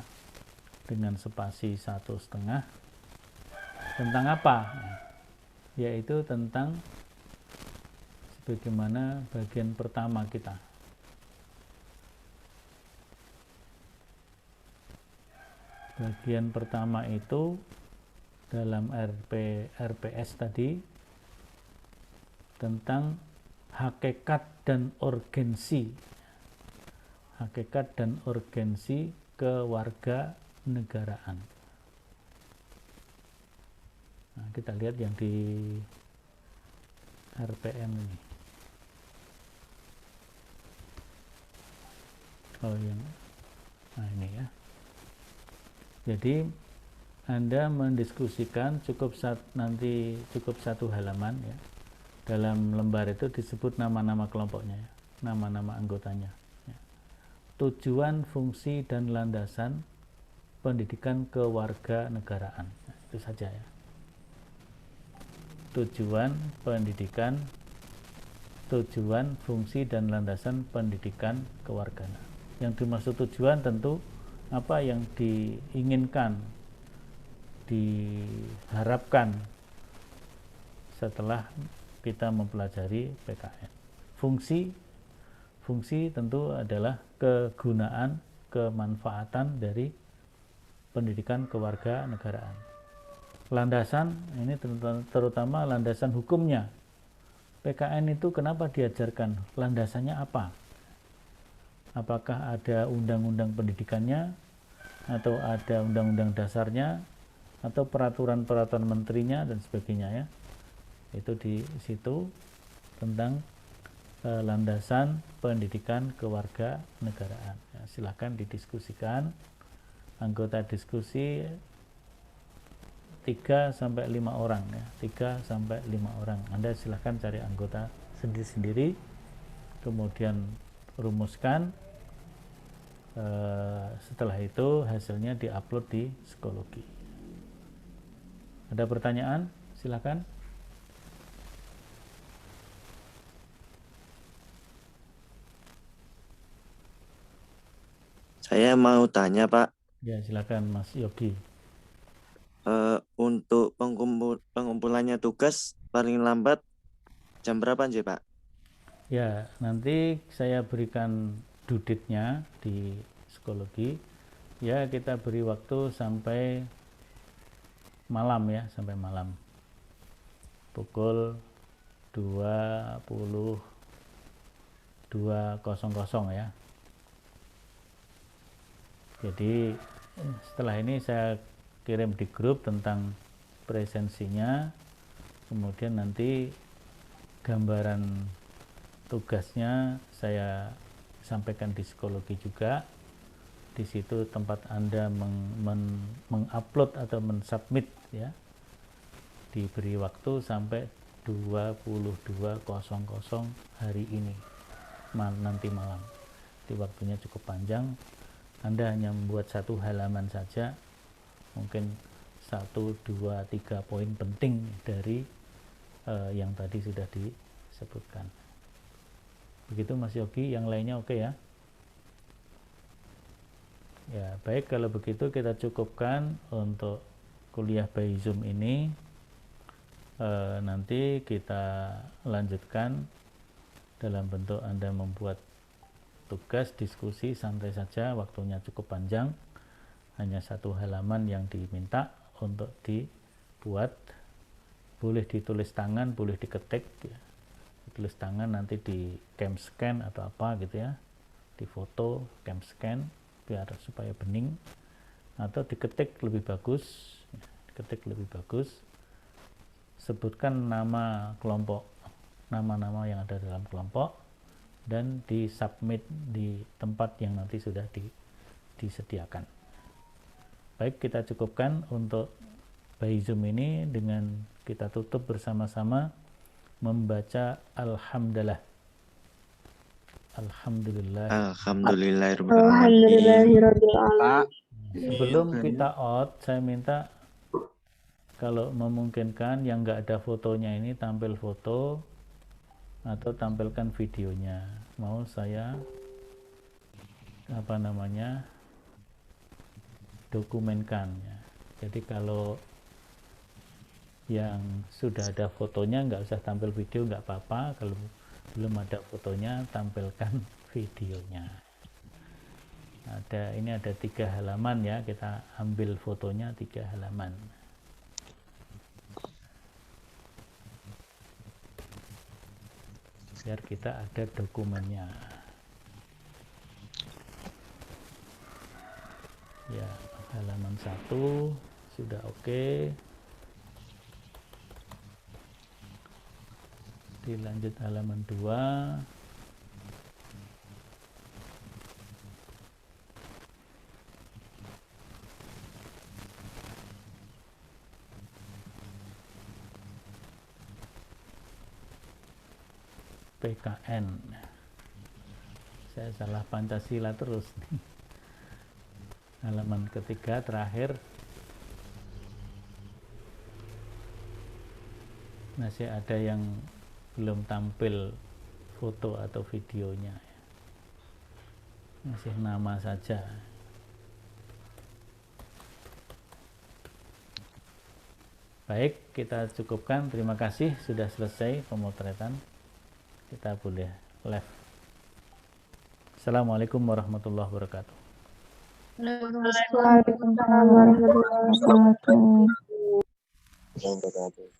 dengan spasi 1,5. Tentang apa? Yaitu tentang sebagaimana bagian pertama kita. Bagian pertama itu dalam RPS tadi tentang hakikat dan urgensi. Hakikat dan urgensi kewarganegaraan. Nah, kita lihat yang di RPM ini. Oh, yang nah ini ya. Jadi Anda mendiskusikan nanti cukup satu halaman ya. Dalam lembar itu disebut nama-nama kelompoknya, ya, nama-nama anggotanya. Ya. Tujuan, fungsi, dan landasan pendidikan kewarganegaraan. Nah, itu saja ya. Tujuan pendidikan, tujuan, fungsi, dan landasan pendidikan kewarganegaraan. Yang dimaksud tujuan tentu apa yang diinginkan, diharapkan setelah kita mempelajari PKN. Fungsi tentu adalah kegunaan, kemanfaatan dari pendidikan kewarganegaraan. Landasan ini terutama landasan hukumnya. PKN itu kenapa diajarkan? Landasannya apa? Apakah ada undang-undang pendidikannya, atau ada undang-undang dasarnya, atau peraturan-peraturan menterinya dan sebagainya ya. Itu di situ tentang landasan pendidikan kewarganegaraan. Ya, silahkan didiskusikan anggota diskusi 3 sampai 5 orang ya, 3 sampai 5 orang. Anda silahkan cari anggota sendiri-sendiri, kemudian rumuskan. Setelah itu hasilnya diupload di psikologi. Ada pertanyaan? Silakan. Saya mau tanya, Pak. Ya, silakan Mas Yogi. Untuk pengumpulannya tugas paling lambat jam berapa sih, Pak? Ya, nanti saya berikan due-date-nya di psikologi. Ya, kita beri waktu sampai malam ya, sampai malam. Pukul 22.00 ya. Jadi setelah ini saya kirim di grup tentang presensinya, kemudian nanti gambaran tugasnya saya sampaikan di psikologi juga. Di situ tempat Anda mengupload atau mensubmit ya. Diberi waktu sampai 22.00 hari ini, nanti malam. Di waktunya cukup panjang. Anda hanya membuat satu halaman saja, mungkin 1, 2, 3 poin penting dari yang tadi sudah disebutkan. Begitu Mas Yogi, yang lainnya oke ya? Ya, baik, kalau begitu kita cukupkan untuk kuliah by Zoom ini. Nanti kita lanjutkan dalam bentuk Anda membuat tugas diskusi, santai saja, waktunya cukup panjang, hanya satu halaman yang diminta untuk dibuat. Boleh ditulis tangan, boleh diketik ya. Ditulis tangan nanti di cam scan atau apa gitu ya, di foto cam scan biar supaya bening, atau diketik lebih bagus ya, diketik lebih bagus. Sebutkan nama kelompok, nama-nama yang ada dalam kelompok, dan disubmit di tempat yang nanti sudah disediakan. Baik, kita cukupkan untuk by Zoom ini dengan kita tutup bersama-sama membaca Alhamdulillah. Alhamdulillahirrahmanirrahim. Sebelum kita out, saya minta kalau memungkinkan yang nggak ada fotonya ini tampil foto atau tampilkan videonya. Mau saya dokumenkan ya. Jadi kalau yang sudah ada fotonya nggak usah tampil video, nggak apa-apa. Kalau belum ada fotonya, tampilkan videonya. Ini ada 3 halaman ya, kita ambil fotonya 3 halaman. Biar kita ada dokumennya. Ya, halaman 1 sudah oke. Dilanjut halaman 2. PKN. Saya salah Pancasila terus nih. Halaman ketiga terakhir masih ada yang belum tampil foto atau videonya, masih nama saja. Baik, kita cukupkan. Terima kasih sudah selesai pemotretan. Kita boleh live. Assalamualaikum warahmatullahi wabarakatuh. Waalaikumsalam warahmatullahi wabarakatuh.